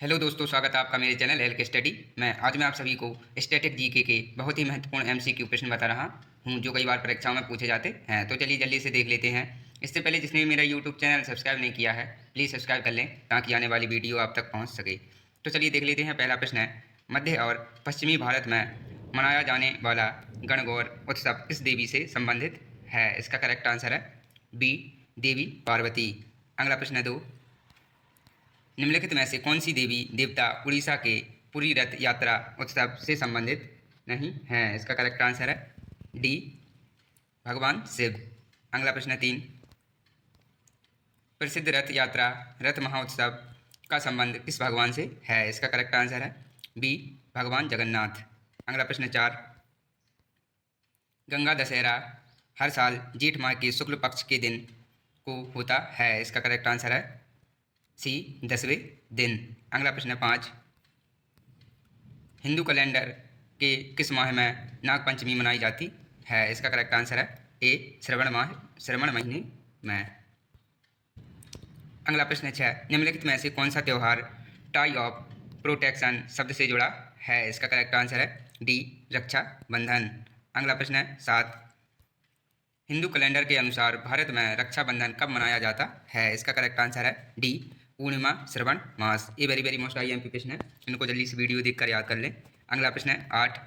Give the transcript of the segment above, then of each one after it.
Hello दोस्तों, स्वागत है आपका मेरे चैनल एल के स्टडी में। आज मैं आप सभी को स्टैटिक जीके के बहुत ही महत्वपूर्ण एमसीक्यू प्रश्न बता रहा हूं जो कई बार परीक्षाओं में पूछे जाते हैं। तो चलिए जल्दी से देख लेते हैं। इससे पहले जिसने भी मेरा यूट्यूब चैनल सब्सक्राइब नहीं किया है प्लीज़ सब्सक्राइब कर लें ताकि आने वाली वीडियो आप तक पहुँच सके। तो चलिए देख लेते हैं। पहला प्रश्न है, मध्य और पश्चिमी भारत में मनाया जाने वाला गणगौर उत्सव किस देवी से संबंधित है? इसका करेक्ट आंसर है बी, देवी पार्वती। अगला प्रश्न है 2, निम्नलिखित में से कौन सी देवी देवता उड़ीसा के पुरी रथ यात्रा उत्सव से संबंधित नहीं है? इसका करेक्ट आंसर है डी, भगवान शिव। अगला प्रश्न 3, प्रसिद्ध रथ यात्रा रथ महोत्सव का संबंध किस भगवान से है? इसका करेक्ट आंसर है बी, भगवान जगन्नाथ। अगला प्रश्न 4, गंगा दशहरा हर साल जेठ माह के शुक्ल पक्ष के दिन को होता है। इसका करेक्ट आंसर है सी, 10वें दिन। अगला प्रश्न 5, हिंदू कैलेंडर के किस माह में नाग पंचमी मनाई जाती है? इसका करेक्ट आंसर है ए, श्रवण महीने में। अगला प्रश्न 6, निम्नलिखित में से कौन सा त्यौहार टाई ऑफ प्रोटेक्शन शब्द से जुड़ा है? इसका करेक्ट आंसर है डी, रक्षा बंधन। अगला प्रश्न है 7, हिंदू कैलेंडर के अनुसार भारत में रक्षाबंधन कब मनाया जाता है? इसका करेक्ट आंसर है डी, पूर्णिमा श्रवण मास। ये वेरी मोस्ट IMP प्रश्न है, इनको जल्दी से वीडियो देखकर याद कर लें। अगला प्रश्न है 8,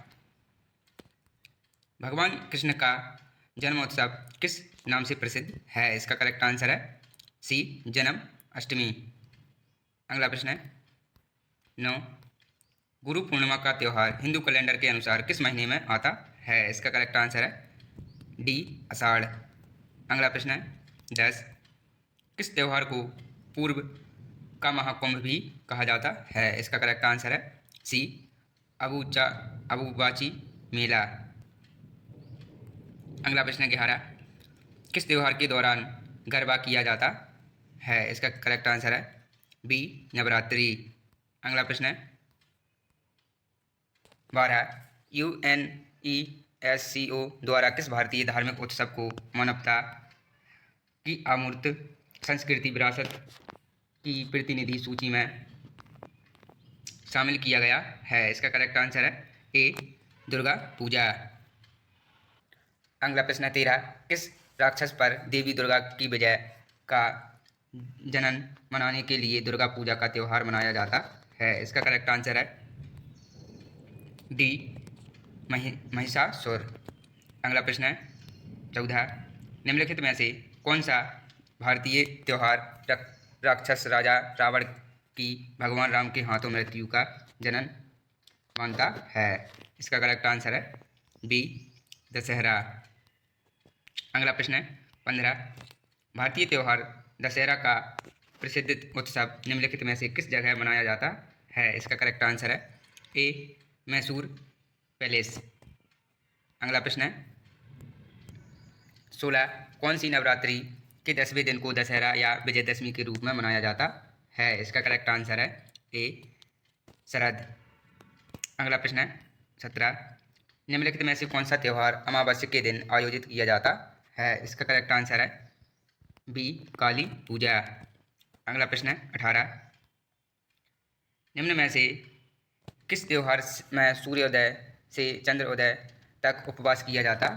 भगवान कृष्ण का जन्मोत्सव किस नाम से प्रसिद्ध है? इसका करेक्ट आंसर है सी, जन्म अष्टमी। अगला प्रश्न है 9, गुरु पूर्णिमा का त्यौहार हिंदू कैलेंडर के अनुसार किस महीने में आता है? इसका करेक्ट आंसर है डी, आषाढ़। अगला प्रश्न है 10, किस त्यौहार को पूर्व का महाकुंभ भी कहा जाता है? इसका करेक्ट आंसर है सी, अबुबाची मेला। अगला प्रश्न 11, किस त्यौहार के दौरान गरबा किया जाता है? इसका करेक्ट आंसर है बी, नवरात्रि। अगला प्रश्न है 12, UNESCO द्वारा किस भारतीय धार्मिक उत्सव को मानवता की अमूर्त संस्कृति विरासत की प्रतिनिधि सूची में शामिल किया गया है? इसका करेक्ट आंसर है ए, दुर्गा पूजा। अगला प्रश्न 13, किस राक्षस पर देवी दुर्गा की विजय का जनन मनाने के लिए दुर्गा पूजा का त्यौहार मनाया जाता है? इसका करेक्ट आंसर है डी, महिषासुर। अगला प्रश्न है 14, निम्नलिखित में से कौन सा भारतीय त्यौहार राक्षस राजा रावण की भगवान राम के हाथों मृत्यु का जनन मानता है? इसका करेक्ट आंसर है बी, दशहरा। अगला प्रश्न है 15, भारतीय त्यौहार दशहरा का प्रसिद्ध उत्सव निम्नलिखित में से किस जगह मनाया जाता है? इसका करेक्ट आंसर है ए, मैसूर पैलेस। अगला प्रश्न है 16, कौन सी नवरात्रि के 10वें दिन को दशहरा या विजयदशमी के रूप में मनाया जाता है? इसका करेक्ट आंसर है ए, शरद। अगला प्रश्न है 17, निम्नलिखित में से कौन सा त्यौहार अमावस्या के दिन आयोजित किया जाता है? इसका करेक्ट आंसर है बी, काली पूजा। अगला प्रश्न है 18, निम्न में से किस त्यौहार में सूर्योदय से चंद्रोदय तक उपवास किया जाता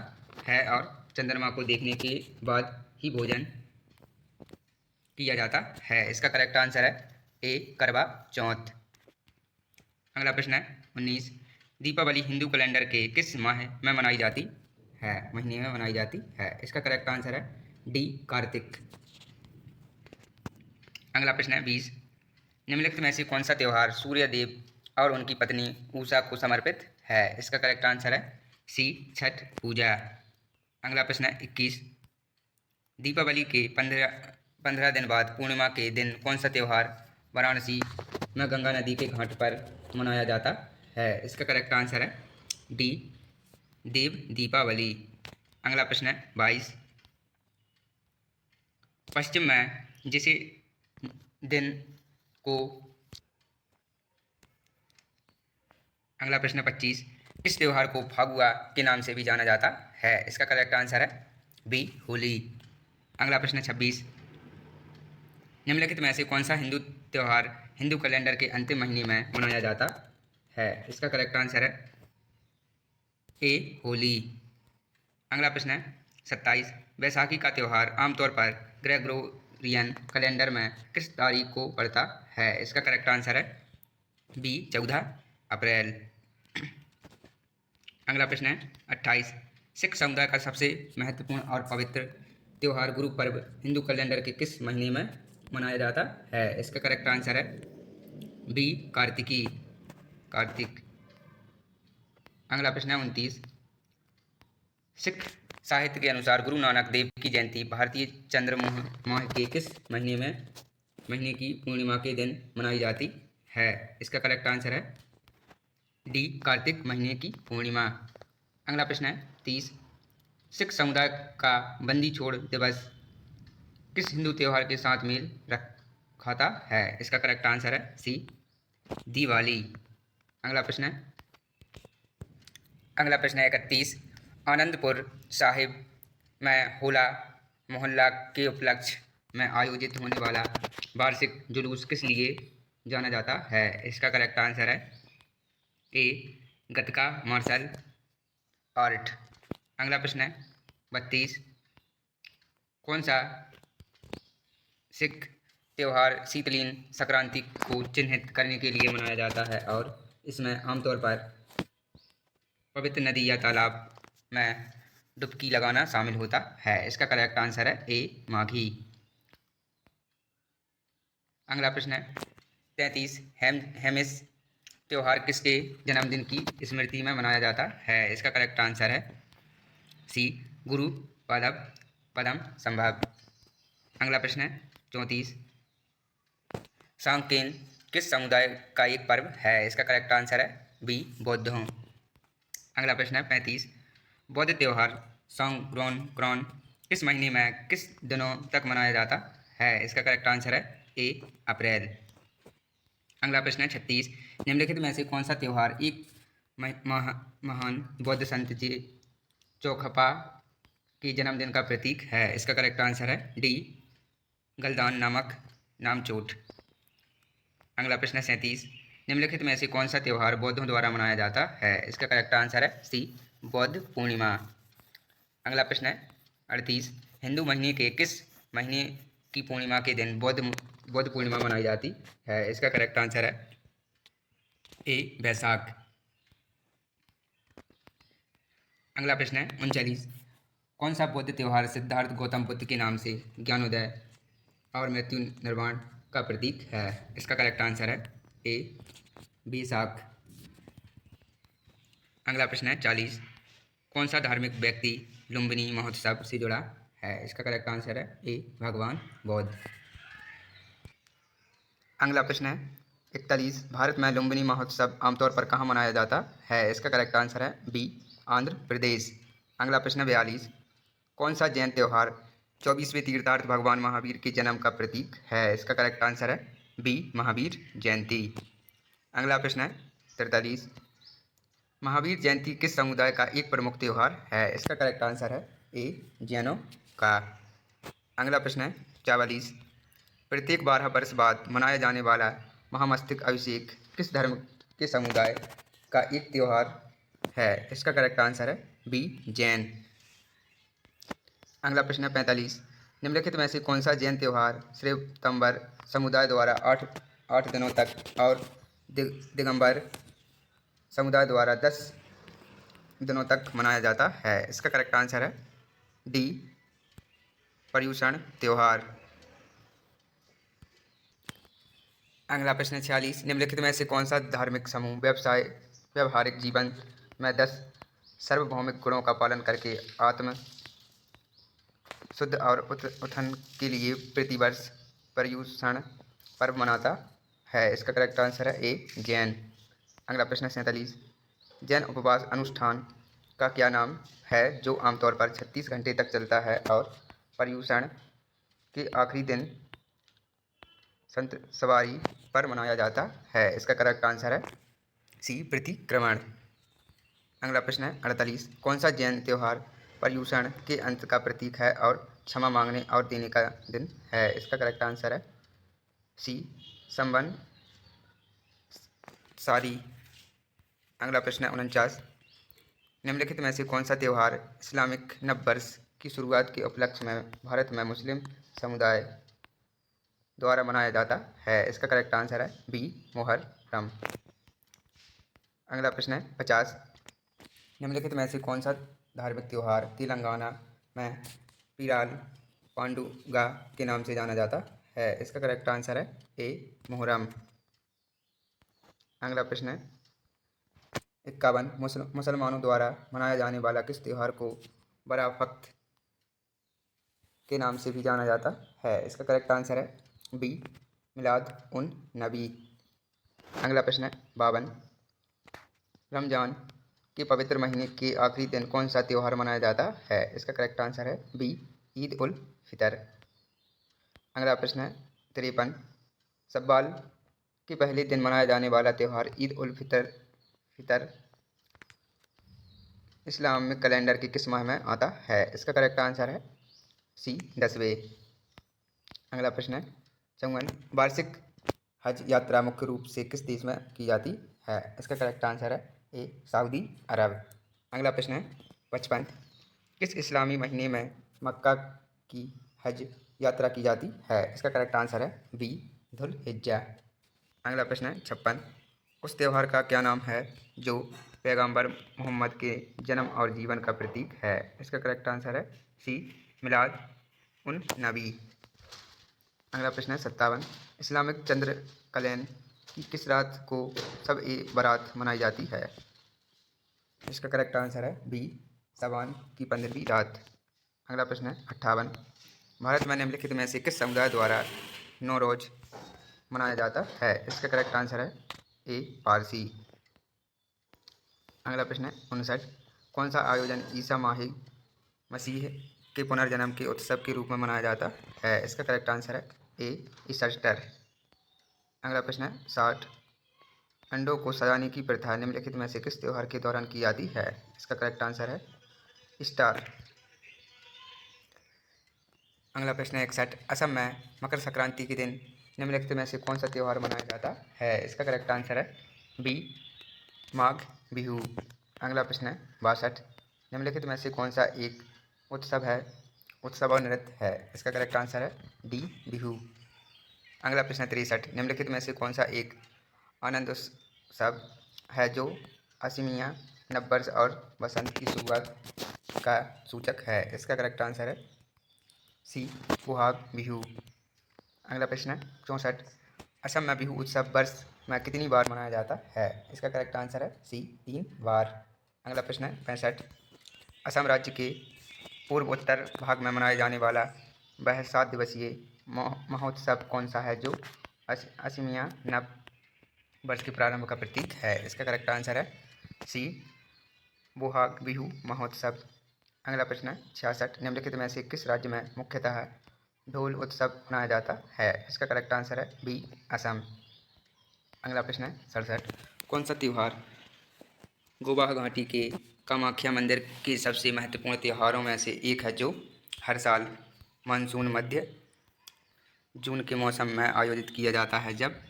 है और चंद्रमा को देखने के बाद ही भोजन किया जाता है? इसका करेक्ट आंसर है ए, करवा चौथ। अगला प्रश्न है 19, दीपावली हिंदू कैलेंडर के किस माह में मनाई जाती है? महीने में मनाई जाती है? इसका करेक्ट आंसर है डी, कार्तिक। अगला प्रश्न है 20, निम्नलिखित में से कौन सा त्यौहार सूर्य देव और उनकी पत्नी उषा को समर्पित है? इसका करेक्ट आंसर है सी, छठ पूजा। अगला प्रश्न है 21, दीपावली के 15 दिन बाद पूर्णिमा के दिन कौन सा त्यौहार वाराणसी में गंगा नदी के घाट पर मनाया जाता है? इसका करेक्ट आंसर है डी, देव दीपावली। अगला प्रश्न है 22, पश्चिम में जिसे दिन को अगला प्रश्न 25, इस त्यौहार को फागुआ के नाम से भी जाना जाता है? इसका करेक्ट आंसर है बी, होली। अगला प्रश्न 26, निम्नलिखित में से कौन सा हिंदू त्यौहार हिंदू कैलेंडर के अंतिम महीने में मनाया जाता है? इसका करेक्ट आंसर है ए होली। अगला प्रश्न है 27। बैसाखी का त्यौहार आमतौर पर ग्रेगोरियन कैलेंडर में किस तारीख को पड़ता है? इसका करेक्ट आंसर है बी 14 अप्रैल। अगला प्रश्न है 28। सिख समुदाय का सबसे महत्वपूर्ण और पवित्र त्यौहार गुरु पर्व हिंदू कैलेंडर के किस महीने में मनाया जाता है? इसका करेक्ट आंसर है बी कार्तिकी, कार्तिक। अगला प्रश्न है 29। सिख साहित्य के अनुसार गुरु नानक देव की जयंती भारतीय चंद्र माह के किस महीने की पूर्णिमा के दिन मनाई जाती है? इसका करेक्ट आंसर है डी कार्तिक महीने की पूर्णिमा। अगला प्रश्न है 30। सिख समुदाय का बंदी छोड़ दिवस किस हिंदू त्यौहार के साथ मेल खाता है? इसका करेक्ट आंसर है सी दिवाली। अगला प्रश्न है 31। आनंदपुर साहिब में होला मोहल्ला के उपलक्ष्य में आयोजित होने वाला वार्षिक जुलूस किस लिए जाना जाता है? इसका करेक्ट आंसर है ए गतका मार्शल आर्ट। अगला प्रश्न है 32। कौन सा सिख त्यौहार शीतलीन संक्रांति को चिन्हित करने के लिए मनाया जाता है और इसमें आमतौर पर पवित्र नदी या तालाब में डुबकी लगाना शामिल होता है? इसका करेक्ट आंसर है ए माघी। अगला प्रश्न है 33। हेमिस त्यौहार किसके जन्मदिन की स्मृति में मनाया जाता है? इसका करेक्ट आंसर है सी गुरु पदम संभव। अगला प्रश्न है 34। सांकेन किस समुदाय का एक पर्व है? इसका करेक्ट आंसर है बी बौद्धों। अगला प्रश्न है 35। बौद्ध त्यौहार संक्रांति किस महीने में किस दिनों तक मनाया जाता है? इसका करेक्ट आंसर है ए अप्रैल। अगला प्रश्न है 36। निम्नलिखित में से कौन सा त्यौहार एक महान बौद्ध संत जी चौखपा के जन्मदिन का प्रतीक है? इसका करेक्ट आंसर है डी गलदान नामक नामचोट। अगला प्रश्न है 37। निम्नलिखित में से कौन सा त्यौहार बौद्धों द्वारा मनाया जाता है? इसका करेक्ट आंसर है सी बौद्ध पूर्णिमा। अगला प्रश्न है 38। हिंदू महीने के किस महीने की पूर्णिमा के दिन बौद्ध पूर्णिमा मनाई जाती है? इसका करेक्ट आंसर है ए बैसाख। अगला प्रश्न है 39। कौन सा बौद्ध त्यौहार सिद्धार्थ गौतम बुद्ध के नाम से ज्ञानोदय और मृत्यु निर्वाण का प्रतीक है? इसका करेक्ट आंसर है ए बैसाख। अगला प्रश्न है 40। कौन सा धार्मिक व्यक्ति लुम्बिनी महोत्सव से जुड़ा है? इसका करेक्ट आंसर है ए भगवान बौद्ध। अगला प्रश्न है 41। भारत में लुम्बिनी महोत्सव आमतौर पर कहाँ मनाया जाता है? इसका करेक्ट आंसर है बी आंध्र प्रदेश। अगला प्रश्न है 42। कौन सा जैन त्यौहार 24वें तीर्थार्थ भगवान महावीर के जन्म का प्रतीक है? इसका करेक्ट आंसर है बी महावीर जयंती। अगला प्रश्न है 43। महावीर जयंती किस समुदाय का एक प्रमुख त्यौहार है? इसका करेक्ट आंसर है ए जैनों का। अगला प्रश्न है 44। प्रत्येक 12 वर्ष बाद मनाया जाने वाला महामस्तक अभिषेक किस धर्म के समुदाय का एक त्यौहार है? इसका करेक्ट आंसर है बी जैन। अगला प्रश्न है 45। निम्नलिखित में से कौन सा जैन त्यौहार श्वेतांबर समुदाय द्वारा 8 दिनों तक और दिगंबर समुदाय द्वारा 10 दिनों तक मनाया जाता है? इसका करेक्ट आंसर है डी पर्युषण त्यौहार। अगला प्रश्न 46। निम्नलिखित में से कौन सा धार्मिक समूह व्यवहारिक जीवन में 10 सार्वभौमिक गुणों का पालन करके आत्म शुद्ध और उत्थान के लिए प्रतिवर्ष पर्युषण पर्व मनाता है? इसका करेक्ट आंसर है ए जैन। अगला प्रश्न 47। जैन उपवास अनुष्ठान का क्या नाम है जो आमतौर पर 36 घंटे तक चलता है और पर्युषण के आखिरी दिन संत सवारी पर मनाया जाता है? इसका करेक्ट आंसर है सी प्रतिक्रमण। अगला प्रश्न है 48। कौन सा जैन त्यौहार पर्युषण के अंत का प्रतीक है और क्षमा मांगने और देने का दिन है? इसका करेक्ट आंसर है सी संवन सारी। अगला प्रश्न है 49, निम्नलिखित में से कौन सा त्यौहार इस्लामिक नव वर्ष की शुरुआत के उपलक्ष्य में भारत में मुस्लिम समुदाय द्वारा मनाया जाता है? इसका करेक्ट आंसर है बी, मुहर्रम। अगला प्रश्न है 50, निम्नलिखित में से कौन सा धार्मिक त्यौहार तेलंगाना में पीराल पांडुगा के नाम से जाना जाता है? इसका करेक्ट आंसर है ए, मुहर्रम। अगला प्रश्न है 51, मुसलमानों द्वारा मनाया जाने वाला किस त्यौहार को बराफक्त के नाम से भी जाना जाता है? इसका करेक्ट आंसर है बी, मिलाद उन नबी। अगला प्रश्न है 52, रमजान के पवित्र महीने के आखिरी दिन कौन सा त्यौहार मनाया जाता है? इसका करेक्ट आंसर है बी, ईद उल फितर। अगला प्रश्न है 53, शव्वाल के पहले दिन मनाया जाने वाला त्यौहार ईद उल फितर इस्लामिक कैलेंडर के किस माह में आता है? इसका करेक्ट आंसर है सी, 10वें। अगला प्रश्न है 54, वार्षिक हज यात्रा मुख्य रूप से किस देश में की जाती है? इसका करेक्ट आंसर है ए, सऊदी अरब। अगला प्रश्न है 55, किस इस्लामी महीने में मक्का की हज यात्रा की जाती है? इसका करेक्ट आंसर है बी, धुल हिज्जा। अगला प्रश्न है 56, उस त्यौहार का क्या नाम है जो पैगंबर मोहम्मद के जन्म और जीवन का प्रतीक है? इसका करेक्ट आंसर है सी, मिलाद उन नबी। अगला प्रश्न है 57, इस्लामिक चंद्र कलैन की किस रात को सब ए बारात मनाई जाती है? इसका करेक्ट आंसर है बी, सावन की 15वीं रात। अगला प्रश्न है 58, भारत में निम्नलिखित में से किस समुदाय द्वारा नौरोज मनाया जाता है? इसका करेक्ट आंसर है ए, पारसी। अगला प्रश्न है 59, कौन सा आयोजन ईसा मसीह के पुनर्जन्म के उत्सव के रूप में मनाया जाता है? इसका करेक्ट आंसर है ए, ईस्टर। अगला प्रश्न है 60, अंडों को सजाने की प्रथा निम्नलिखित में से किस त्यौहार के दौरान की जाती है? इसका करेक्ट आंसर है ईस्टर। अगला प्रश्न है 61, असम में मकर संक्रांति के दिन निम्नलिखित में से कौन सा त्यौहार मनाया जाता है? इसका करेक्ट आंसर है बी, माघ बिहू। अगला प्रश्न है 62, निम्नलिखित में से कौन सा एक उत्सव और नृत्य है? इसका करेक्ट आंसर है डी, बिहू। अगला प्रश्न है 63, निम्नलिखित में से कौन सा एक आनंद उत्सव है जो असमिया नववर्ष और बसंत की शुरुआत का सूचक है? इसका करेक्ट आंसर है सी, बोहाग बिहू। अगला प्रश्न है 64, असम में बिहू उत्सव वर्ष में कितनी बार मनाया जाता है? इसका करेक्ट आंसर है सी, 3 बार। अगला प्रश्न है 65, असम राज्य के पूर्व उत्तर भाग में मनाए जाने वाला वह 7 दिवसीय महोत्सव कौन सा है जो असमिया नव वर्ष के प्रारंभ का प्रतीक है? इसका करेक्ट आंसर है सी, बोहाग बिहू महोत्सव। अगला प्रश्न है 66, निम्नलिखित में से किस राज्य में मुख्यतः ढोल उत्सव मनाया जाता है? इसका करेक्ट आंसर है बी, असम। अगला प्रश्न है 67, कौन सा त्यौहार गोवा घाटी के कामाख्या मंदिर के सबसे महत्वपूर्ण त्योहारों में से एक है जो हर साल मानसून मध्य जून के मौसम में आयोजित किया जाता है, जब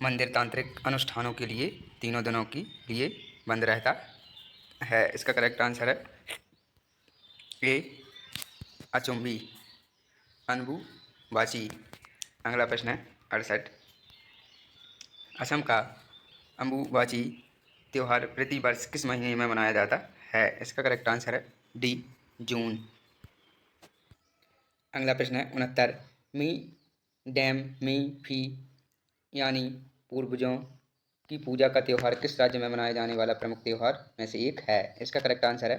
मंदिर तांत्रिक अनुष्ठानों के लिए 3 दिनों के लिए बंद रहता है? इसका करेक्ट आंसर है ए, अचुम्बी अम्बुबाची। अगला प्रश्न है 68, असम का अम्बुबाची त्यौहार प्रतिवर्ष किस महीने में मनाया जाता है? इसका करेक्ट आंसर है डी, जून। अगला प्रश्न है 69, मी डैम मी फी यानी पूर्वजों की पूजा का त्यौहार किस राज्य में मनाए जाने वाला प्रमुख त्यौहार में से एक है? इसका करेक्ट आंसर है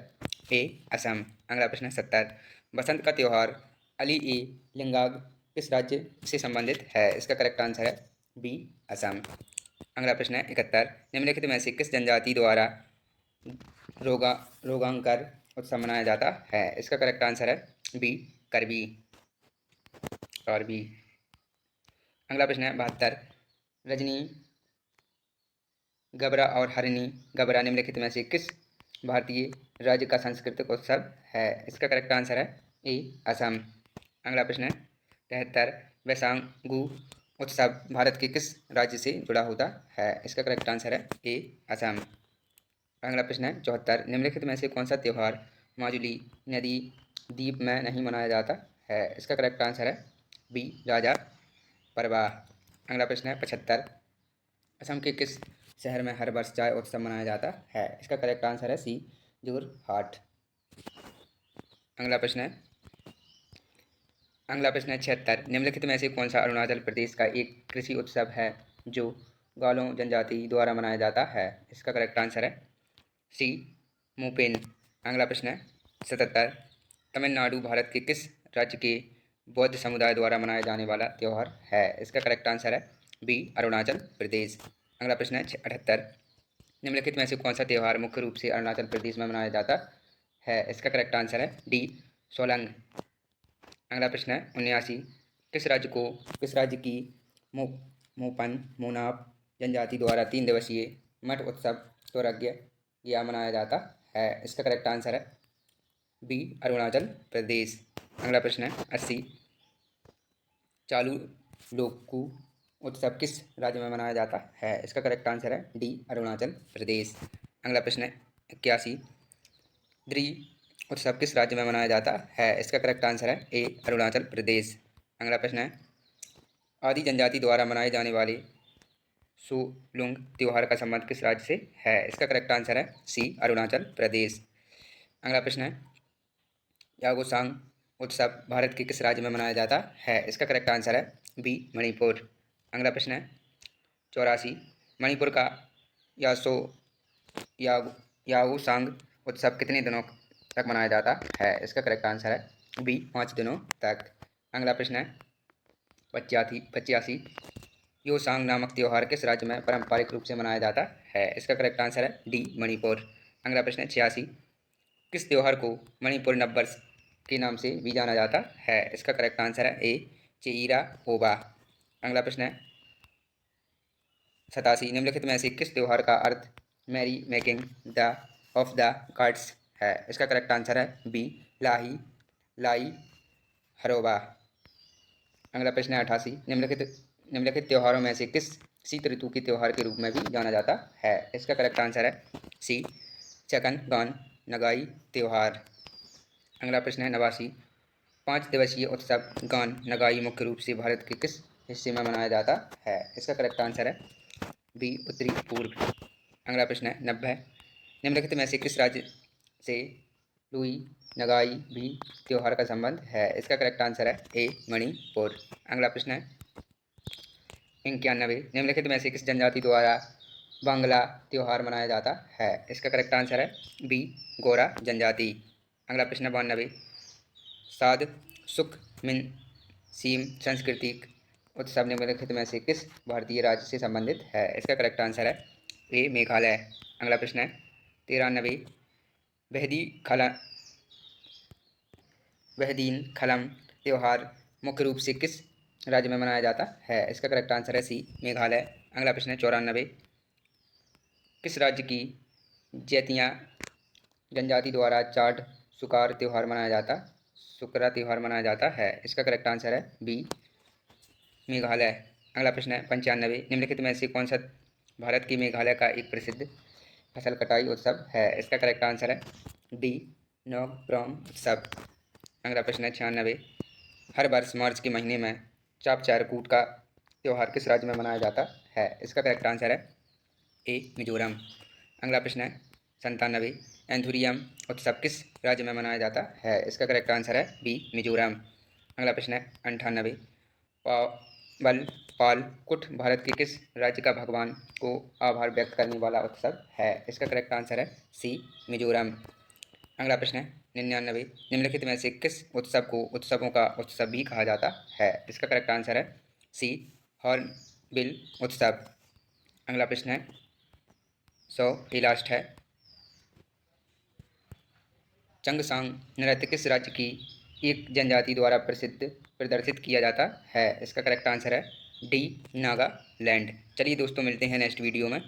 ए, असम। अगला प्रश्न है 70, बसंत का त्यौहार अली ए लिंगाग किस राज्य से संबंधित है? इसका करेक्ट आंसर है बी, असम। अगला प्रश्न है 71, निम्नलिखित में से किस जनजाति द्वारा रोगांकर उत्सव मनाया जाता है? इसका करेक्ट आंसर है बी, करबी। अगला प्रश्न है 72, रजनी गबरा और हरिणी गबरा निम्नलिखित में से किस भारतीय राज्य का सांस्कृतिक उत्सव है? इसका करेक्ट आंसर है ए, असम। अगला प्रश्न है 73, वैसागु उत्सव भारत के किस राज्य से जुड़ा होता है? इसका करेक्ट आंसर है ए असम। अगला प्रश्न है 74, निम्नलिखित में से कौन सा त्यौहार माजुली नदी द्वीप में नहीं मनाया जाता है? इसका करेक्ट आंसर है बी राजा परवा। अगला प्रश्न है 75, असम के किस शहर में हर वर्ष चाय उत्सव मनाया जाता है? इसका करेक्ट आंसर है सी जोरहाट। अगला प्रश्न है 76, निम्नलिखित में से कौन सा अरुणाचल प्रदेश का एक कृषि उत्सव है जो गालो जनजाति द्वारा मनाया जाता है? इसका करेक्ट आंसर है सी मोपेन। अगला प्रश्न है 77, तमिलनाडु भारत के किस राज्य के बौद्ध समुदाय द्वारा मनाया जाने वाला त्यौहार है? इसका करेक्ट आंसर है बी अरुणाचल प्रदेश। अगला प्रश्न है 78, निम्नलिखित में से कौन सा त्यौहार मुख्य रूप से अरुणाचल प्रदेश में मनाया जाता है? इसका करेक्ट आंसर है डी सोलंग। अगला प्रश्न है 79, किस राज्य की मो मोपन मोनाप जनजाति द्वारा 3 दिवसीय मठ उत्सव स्वराज्य या मनाया जाता है? इसका करेक्ट आंसर है बी अरुणाचल प्रदेश। अगला प्रश्न है 80, चालू लोकू उत्सव किस राज्य में मनाया जाता है? इसका करेक्ट आंसर है डी अरुणाचल प्रदेश। अगला प्रश्न है 81, द्री उत्सव किस राज्य में मनाया जाता है? इसका करेक्ट आंसर है ए अरुणाचल प्रदेश। अगला प्रश्न है आदि जनजाति द्वारा मनाए जाने वाले सोलुंग त्योहार का संबंध किस राज्य से है? इसका करेक्ट आंसर है सी अरुणाचल प्रदेश। अगला प्रश्न है यागोसांग उत्सव भारत के किस राज्य में मनाया जाता है? इसका करेक्ट आंसर है बी मणिपुर। अगला प्रश्न है 84, मणिपुर का यासो यागोसांग उत्सव कितने दिनों तक मनाया जाता है? इसका करेक्ट आंसर है बी 5 दिनों तक। अगला प्रश्न है 85, योसांग नामक त्यौहार किस राज्य में पारंपरिक रूप से मनाया जाता है? इसका करेक्ट आंसर है डी मणिपुर। अगला प्रश्न है 86, किस त्यौहार को मणिपुर नववर्ष के नाम से भी जाना जाता है? इसका करेक्ट आंसर है ए चेईरा ओबा। अगला प्रश्न है 87, निम्नलिखित में से किस त्यौहार का अर्थ merry making the of the cards है? इसका करेक्ट आंसर है बी लाई हरोबा। अगला प्रश्न है 88, निम्नलिखित त्योहारों में से किस शीत ऋतु के त्यौहार के रूप में भी जाना जाता है? इसका करेक्ट आंसर है सी चकन गान नगाई त्यौहार। अगला प्रश्न है 89, 5 दिवसीय उत्सव गान नगाई मुख्य रूप से भारत के किस हिस्से में मनाया जाता है? इसका करेक्ट आंसर है बी उत्तरी पूर्व। अगला प्रश्न है 90, निम्नलिखित में से किस राज्य से लुई नगाई भी त्यौहार का संबंध है? इसका करेक्ट आंसर है ए मणिपुर। अगला प्रश्न है 91, निम्नलिखित में से किस जनजाति द्वारा बांग्ला त्यौहार मनाया जाता है? इसका करेक्ट आंसर है बी गोरा जनजाति। अगला प्रश्न है 92, साद सुख मिन सीम सांस्कृतिक उत्सव निम्नलिखित में से किस भारतीय राज्य से संबंधित है? इसका करेक्ट आंसर है ए मेघालय। अगला प्रश्न है 93, बहदीन खलम त्यौहार मुख्य रूप से किस राज्य में मनाया जाता है? इसका करेक्ट आंसर है सी मेघालय। अगला प्रश्न है 94, किस राज्य की जैतिया जनजाति द्वारा चाड सुकार त्यौहार मनाया जाता है? इसका करेक्ट आंसर है बी मेघालय। अगला प्रश्न है 95, निम्नलिखित में से कौन सा भारत की मेघालय का एक प्रसिद्ध फसल कटाई उत्सव है? इसका करेक्ट आंसर है डी नोकप्रोम उत्सव। अगला प्रश्न है 96, हर वर्ष मार्च के महीने में चापचारकूट का त्यौहार किस राज्य में मनाया जाता है? इसका करेक्ट आंसर है ए मिजोरम। अगला प्रश्न है 97, एंथुरियम उत्सव किस राज्य में मनाया जाता है? इसका करेक्ट आंसर है बी मिजोरम। अगला प्रश्न है 98, पावल पाल कुट भारत के किस राज्य का भगवान को आभार व्यक्त करने वाला उत्सव है? इसका करेक्ट आंसर है सी मिजोरम। अगला प्रश्न है 99, निम्नलिखित में से किस उत्सव को उत्सवों का उत्सव भी कहा जाता है? इसका करेक्ट आंसर है सी हॉर्नबिल उत्सव। अगला प्रश्न है 100 ये लास्ट है, चंगसांग नृत्य किस राज्य की एक जनजाति द्वारा प्रदर्शित किया जाता है? इसका करेक्ट आंसर है डी नागालैंड। चलिए दोस्तों, मिलते हैं नेक्स्ट वीडियो में।